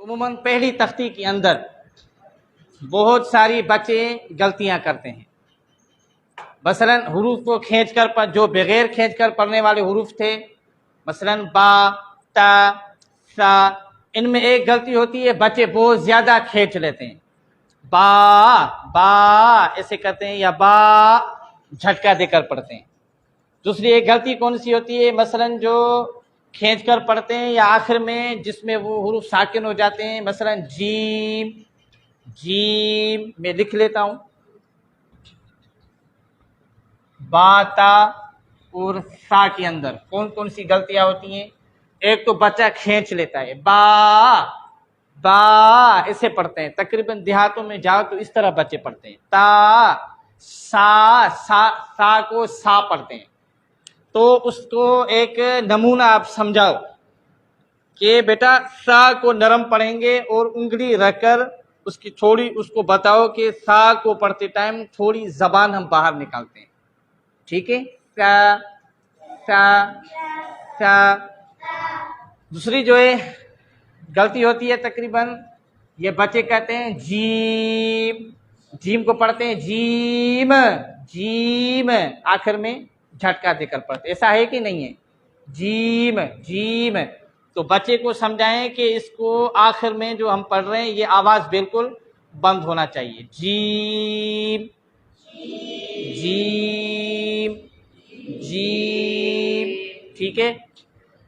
उमूमन पहली तख्ती के अंदर बहुत सारी बच्चे गलतियां करते हैं। मसलन हुरूफ को खींचकर पर जो बगैर खींचकर पढ़ने वाले हुरूफ थे, मसलन बा, ता, सा, इनमें एक गलती होती है, बच्चे बहुत ज़्यादा खींच लेते हैं। बा बा ऐसे करते हैं, या बा झटका देकर पढ़ते हैं। दूसरी एक गलती कौन सी होती है, मसलन जो खींचकर पढ़ते हैं या आखिर में जिसमें वो हुरूफ साकिन हो जाते हैं, मसलन जीम, जीम मैं लिख लेता हूँ, बाता और सा के अंदर कौन कौन सी गलतियां होती हैं। एक तो बच्चा खींच लेता है, बा ऐसे पढ़ते हैं, तकरीबन देहातों में जाओ तो इस तरह बच्चे पढ़ते हैं। ता, सा को सा पढ़ते हैं। तो उसको एक नमूना आप समझाओ कि बेटा सा को नरम पढ़ेंगे और उंगली रखकर उसकी थोड़ी उसको बताओ कि सा को पढ़ते टाइम थोड़ी जबान हम बाहर निकालते हैं, ठीक है। सा सा सा। दूसरी जो है गलती होती है, तकरीबन ये बच्चे कहते हैं जीम, जीम को पढ़ते हैं जीम, जीम आखिर में झटका देकर पढ़ते, ऐसा है कि नहीं है, जीम जीम। तो बच्चे को समझाएं कि इसको आखिर में जो हम पढ़ रहे हैं ये आवाज बिल्कुल बंद होना चाहिए, जीम जीम जीम, ठीक है।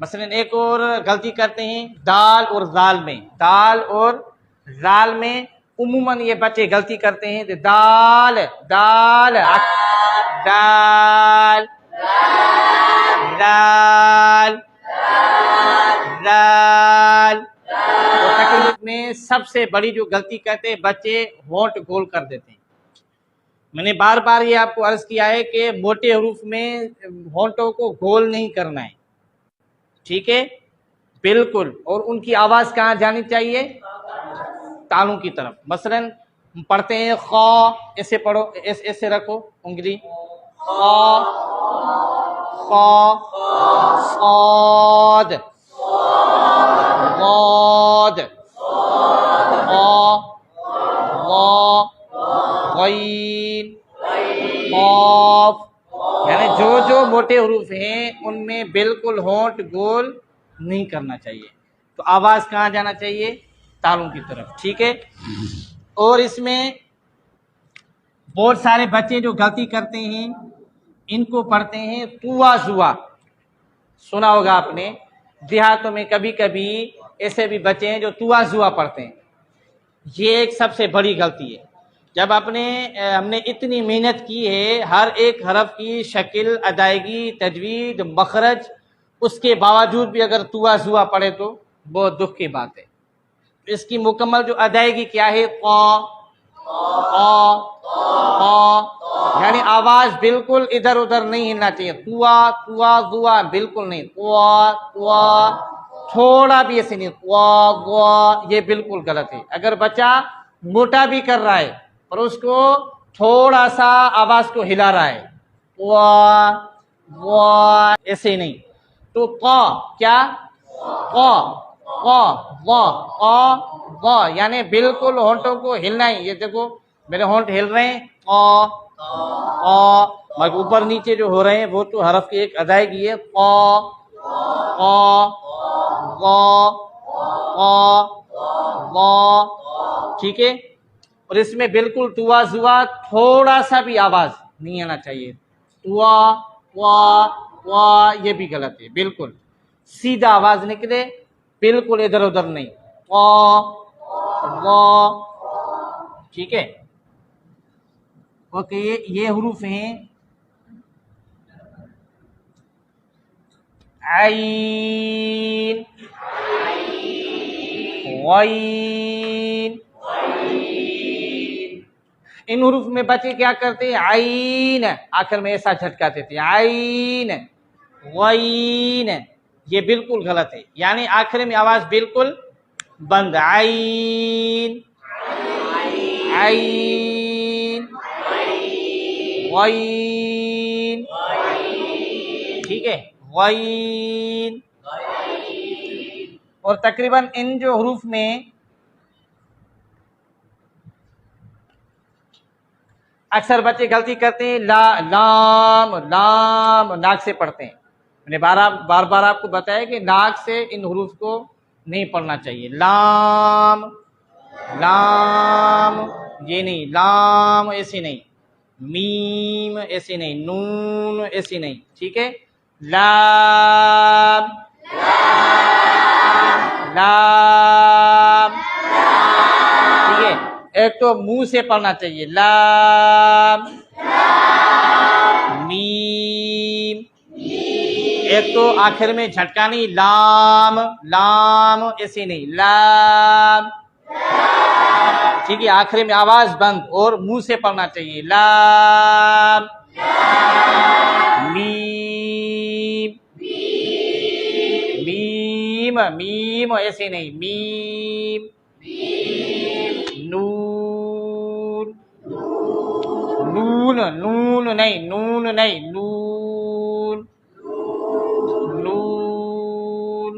मसलन एक और गलती करते हैं दाल और जाल में, दाल और जाल में उमूमन ये बच्चे गलती करते हैं, तो दाल दाल दाल दाल दाल। तकरीबन में सबसे बड़ी जो गलती करते हैं बच्चे होंठ गोल कर देते हैं। मैंने बार बार ये आपको अर्ज किया है कि मोटे हरूफ में होंठों को गोल नहीं करना है, ठीक है, बिल्कुल। और उनकी आवाज कहाँ जानी चाहिए, तालू की तरफ। मसलन हम पढ़ते हैं खौ, ऐसे पढ़ो, ऐसे रखो उंगली, खौ खौ, सौद गौद, खौ गौ, गईन, खौफ, यानी जो जो मोटे हरूफ हैं उनमें बिल्कुल होंठ गोल नहीं करना चाहिए। तो आवाज कहाँ जाना चाहिए, तालू की तरफ, ठीक है। और इसमें बहुत सारे बच्चे जो गलती करते हैं इनको पढ़ते हैं तुआ जुआ, सुना होगा आपने, देहातों में कभी कभी ऐसे भी बच्चे हैं जो तुआ जुआ पढ़ते हैं। ये एक सबसे बड़ी गलती है। जब हमने इतनी मेहनत की है हर एक हरफ की शक्ल, अदायगी, तजवीद, मखरज, उसके बावजूद भी अगर तुआ जुआ पढ़े तो बहुत दुख की बात है। इसकी मुकम्मल जो अदायगी क्या है, यानी आवाज बिल्कुल इधर उधर नहीं हिलना चाहिए, तुआ तुआ जुआ बिल्कुल नहीं, तुआ तुआ थोड़ा भी ऐसे नहीं, तुआ गुआ, ये बिल्कुल गलत है। अगर बच्चा मोटा भी कर रहा है और उसको थोड़ा सा आवाज को हिला रहा है, वाह वाह, ऐसे नहीं। तो क्या यानी बिल्कुल होंठों को हिलना ही। ये देखो मेरे होंठ हिल रहे हैं, मगर ऊपर नीचे जो हो रहे हैं वो तो हरफ की एक अदायगी है, ठीक है। और इसमें बिल्कुल तुआ जुआ थोड़ा सा भी आवाज नहीं आना चाहिए, तुआ वा वा, ये भी गलत है, बिल्कुल सीधा आवाज निकले, बिल्कुल इधर उधर नहीं, वा, ठीक है। ओके, ये हुरूफ हैं आइन, वाइन। इन हुरूफ में बच्चे क्या करते हैं, आइन आखिर में ऐसा झटका देते हैं, आइन वाइन, ये बिल्कुल गलत है। यानी आखिर में आवाज बिल्कुल बंद, आइन आइन वाइन, ठीक है, वाइन। और तकरीबन इन जो हुरूफ में अक्सर बच्चे गलती करते हैं, लाम लाम नाक से पढ़ते हैं। मैंने बार बार आपको बताया कि नाक से इन हरूफ को नहीं पढ़ना चाहिए। लाम लाम, ये नहीं, लाम ऐसे नहीं, मीम ऐसे नहीं, नून ऐसे नहीं, ठीक है। लाम लाम, ठीक है। एक तो मुंह से पढ़ना चाहिए, लाम मीम। एक तो आखिर में झटका नहीं, लाम लाम ऐसे नहीं, लाम, ठीक है। आखिरी में आवाज बंद और मुंह से पढ़ना चाहिए, लाम मीम मीम मीम ऐसे नहीं, मीम नून नून नून नहीं, नून नहीं, नून नून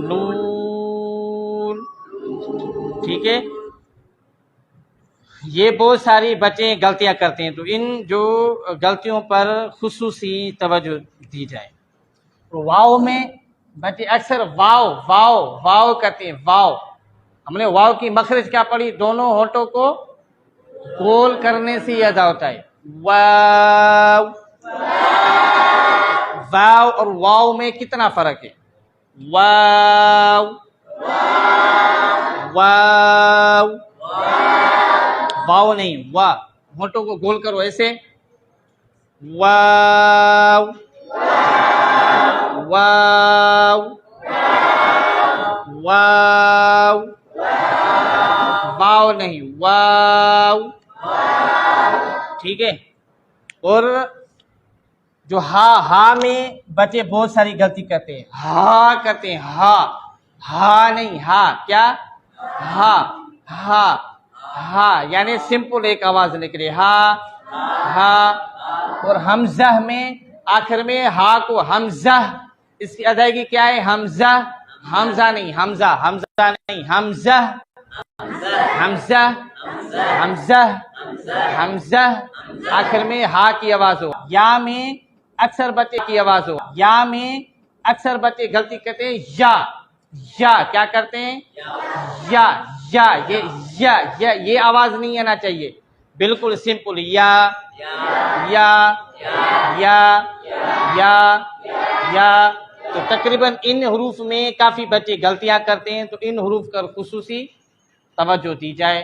नून, ठीक है। ये बहुत सारी बच्चे गलतियां करते हैं, तो इन जो गलतियों पर खुसूसी तवज्जो दी जाए। तो वाव में बच्चे अक्सर वाव वाव वाव करते हैं, वाव। हमने वाव की मखरज क्या पढ़ी, दोनों होठों को गोल करने से अदा होता है, वाव। वाव और वाव में कितना फर्क है, वाव वाव, वाव नहीं, वाह। होठों को गोल करो ऐसे, वाव वाव वाव, वाव नहीं, वाव, ठीक है। और जो हा में बच्चे बहुत सारी गलती करते हैं, हा करते हैं, हा नहीं, हा क्या, हा यानी सिंपल एक आवाज निकले, हा। और हमजा में आखिर में हा को हमजा, इसकी अदायगी क्या है, हमजा नहीं, हमजा नहीं, हमजा आखिर में हा की आवाज हो। या में अक्सर बच्चे की आवाज हो, या में अक्सर बच्चे गलती करते हैं, या क्या करते हैं, ये आवाज नहीं आना चाहिए, बिल्कुल सिंपल, या। तो तकरीबन इन हरूफ में काफी बच्चे गलतियां करते हैं, तो इन हरूफ पर खुसूसी तवज्जो दी जाए।